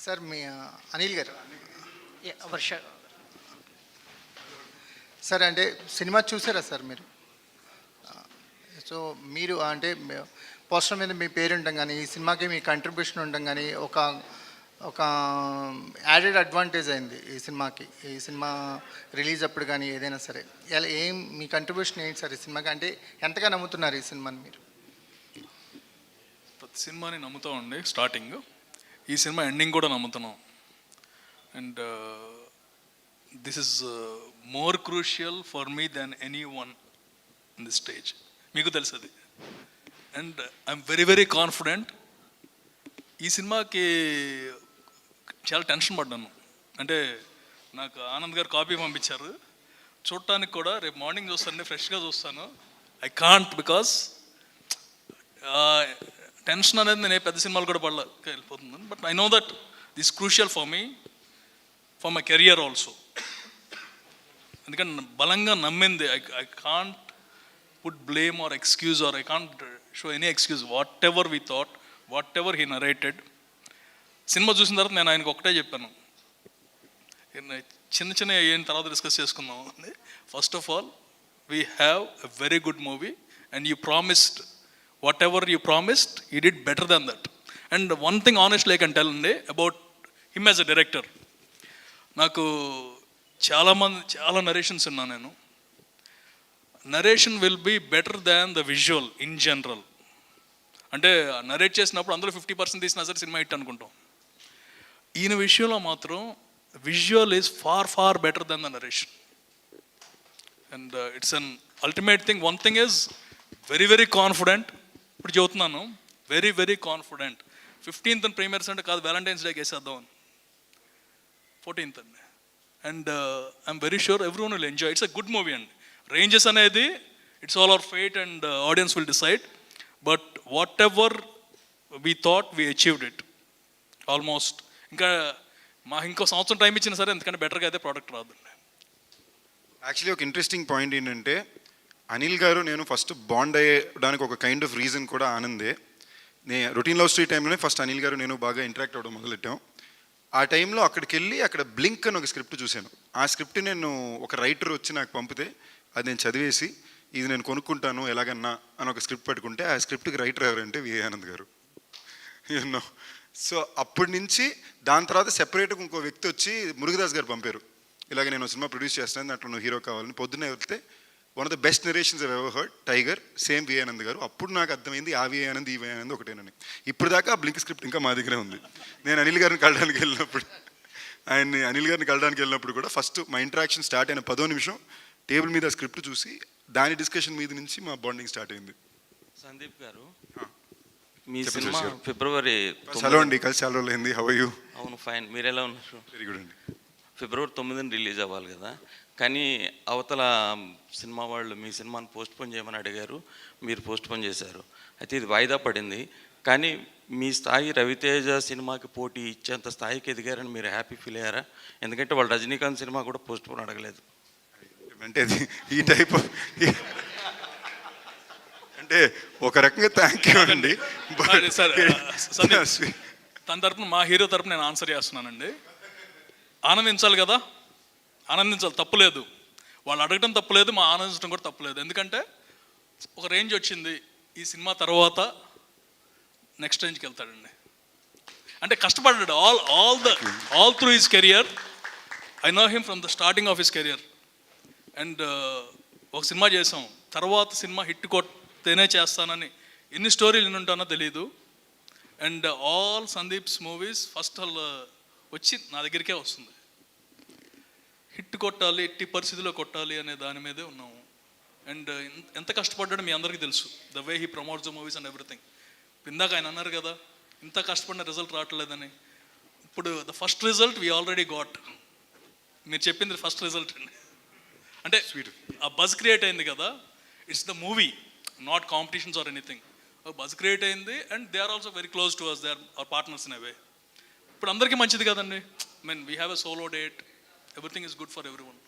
Sir మీ అనిల్ గారు వర్ష sir అంటే cinema చూసారా సార్ మీరు? సో మీరు అంటే పోస్టర్ మీద మీ పేరు ఉండడం కానీ ఈ సినిమాకి మీ కంట్రిబ్యూషన్ ఉండడం కానీ ఒక ఒక యాడెడ్ అడ్వాంటేజ్ అయింది ఈ సినిమాకి. ఈ సినిమా రిలీజ్ అప్పుడు కానీ ఏదైనా సరే ఎలా ఏం మీ కంట్రిబ్యూషన్ ఏంటి సార్ ఈ సినిమాకి? అంటే ఎంతగా నమ్ముతున్నారు ఈ సినిమాని మీరు? ప్రతి సినిమాని నమ్ముతామండి. స్టార్టింగ్ ఈ సినిమా ఎండింగ్ కూడా నమ్ముతున్నాం. And this is more crucial for me than any one in the stage. మీకు తెలుసు అది. And I'm very very confident. ఈ సినిమాకి చాలా టెన్షన్ పడ్డాను. అంటే నాకు ఆనంద్ గారు కాపీ పంపించారు చూడటానికి కూడా. రేపు మార్నింగ్ చూస్తాను, ఫ్రెష్గా చూస్తాను. ఐ కాంట్ బికాస్ టెన్షన్ అనేది నేను పెద్ద సినిమాలు కూడా వెళ్ళిపోతుంది. But I know that this crucial for me, for my career also. ఎందుకంటే బలంగా నమ్మింది. I can't put blame or excuse or I can't show any excuse. Whatever we thought, whatever he narrated. సినిమా చూసిన తర్వాత నేను ఆయనకు ఒకటే చెప్పాను, చిన్న చిన్న అయిన తర్వాత డిస్కస్ చేసుకుందాం అని. First of all we have a very good movie and you promised whatever you promised you did better than that. And one thing honestly I can tell అండి about him as a director. నాకు చాలా narrations విన్నాను నేను. Narration will be better than the visual in general. అంటే narrate చేసినప్పుడు అందులో 50% తీసినా సరే సినిమా హిట్ అనుకుంటాం. ఈయన విషయంలో మాత్రం visual is far far better than the narration. And it's an ultimate thing. One thing is very very confident. ఇప్పుడు చెబుతున్నాను, very very confident. 15th premieres అంటే కాదు, వ్యాలంటైన్స్ డేకి వేసేద్దాం అని. 14th అండి. And I'm very sure every one will enjoy. It's a good movie అండి. Ranges అనేది it's all our fate and audience will decide. But what ever we thought we achieved it almost. ఇంకా ఇంకో సంవత్సరం time ఇచ్చినా సరే ఎందుకంటే బెటర్గా అయితే ప్రోడక్ట్ రాదండి. యాక్చువల్లీ ఒక ఇంట్రెస్టింగ్ పాయింట్ ఏంటంటే అనిల్ గారు నేను ఫస్ట్ బాండ్ అయ్యడానికి ఒక కైండ్ ఆఫ్ రీజన్ కూడా ఆనందే. రొటీన్ లవ్ స్టోరీ టైంలోనే ఫస్ట్ అనిల్ గారు నేను బాగా ఇంటరాక్ట్ అవ్వడం మొదలెట్టాం. ఆ టైంలో అక్కడికి వెళ్ళి అక్కడ బ్లింక్ అని ఒక స్క్రిప్ట్ చూశాను. ఆ స్క్రిప్ట్ నేను ఒక రైటర్ వచ్చి నాకు పంపితే అది నేను చదివేసి ఇది నేను కొనుక్కుంటాను ఎలాగన్నా అని ఒక స్క్రిప్ట్ పట్టుకుంటే ఆ స్క్రిప్ట్కి రైటర్ ఎవరంటే వి ఆనంద్ గారు. యూనో. సో అప్పటి నుంచి దాని తర్వాత సెపరేట్గా ఇంకో వ్యక్తి వచ్చి మురుగదాస్ గారు పంపారు, ఇలాగ నేను సినిమా ప్రొడ్యూస్ చేస్తాను దాంట్లో నువ్వు హీరో కావాలని. పొద్దున్నే వెళ్తే one of the best narrations I ever heard, Tiger, same V Anand garu. అప్పుడు నాకు అర్థమైంది ఆ వి ఆనంద్ ఈ వి ఆనంద్ ఒకటేనని. ఇప్పుడు దాకా బ్లింక్ స్క్రిప్ట్ ఇంకా మా దగ్గరే ఉంది. నేను అనిల్ గారిని కలడానికి వెళ్ళినప్పుడు కూడా ఫస్ట్ మా ఇంటరాక్షన్ స్టార్ట్ అయిన 10వ నిమిషం టేబుల్ మీద స్క్రిప్ట్ చూసి దాని డిస్కషన్ మీద నుంచి మా బాండింగ్ స్టార్ట్ అయింది. సందీప్ గారు, మీ సినిమా ఫిబ్రవరి. హలో అండి, కలిసి చాలా రోజులు అయింది. How are you? అవును, ఫైన్. మీరు ఎలా ఉన్నారు? వెరీ గుడ్ అండి. ఫిబ్రవరి 9న రిలీజ్ అవ్వాలి కదా, కానీ అవతల సినిమా వాళ్ళు మీ సినిమాని పోస్ట్పోన్ చేయమని అడిగారు, మీరు పోస్ట్పోన్ చేశారు. అయితే ఇది వాయిదా పడింది. కానీ మీ స్థాయి రవితేజ సినిమాకి పోటీ ఇచ్చేంత స్థాయికి ఎదిగారని మీరు హ్యాపీ ఫీల్ అయ్యారా? ఎందుకంటే వాళ్ళు రజనీకాంత్ సినిమా కూడా పోస్ట్పోన్ అడగలేదు. అంటే ఈ టైప్ అంటే ఒక రకంగా థ్యాంక్ యూ అండి. తన తరపున మా హీరో తరపున నేను ఆన్సర్ చేస్తున్నానండి. ఆనందించాలి కదా, ఆనందించాలి, తప్పులేదు. వాళ్ళు అడగడం తప్పులేదు, మా ఆనందించడం కూడా తప్పులేదు. ఎందుకంటే ఒక రేంజ్ వచ్చింది. ఈ సినిమా తర్వాత నెక్స్ట్ రేంజ్కి వెళ్తాడండి. అంటే కష్టపడ్డాడు all through his career. I know him from the starting of his career. And ఒక సినిమా చేసాం, తర్వాత సినిమా హిట్ కొట్టేనే చేస్తానని ఎన్ని స్టోరీలు వినుంటానో తెలీదు. And all Sandeep's movies first వచ్చి నా దగ్గరికే వస్తుంది. హిట్ కొట్టాలి, ఎట్టి పరిస్థితిలో కొట్టాలి అనే దాని మీదే ఉన్నాము. అండ్ ఎంత కష్టపడ్డాడో మీ అందరికీ తెలుసు, the way he promotes the movies and everything. ఇందాక ఆయన అన్నారు కదా ఇంత కష్టపడిన రిజల్ట్ రావట్లేదని. ఇప్పుడు the first result we already got. మీరు చెప్పింది ఫస్ట్ రిజల్ట్ అండి. అంటే ఆ బజ్ క్రియేట్ అయింది కదా, it's the movie, not competitions or anything. Buzz create అయింది and they are also very close to us, they are our partners in a way. ఇప్పుడు అందరికీ మంచిది కదండి. I mean we have a solo date, everything is good for every one.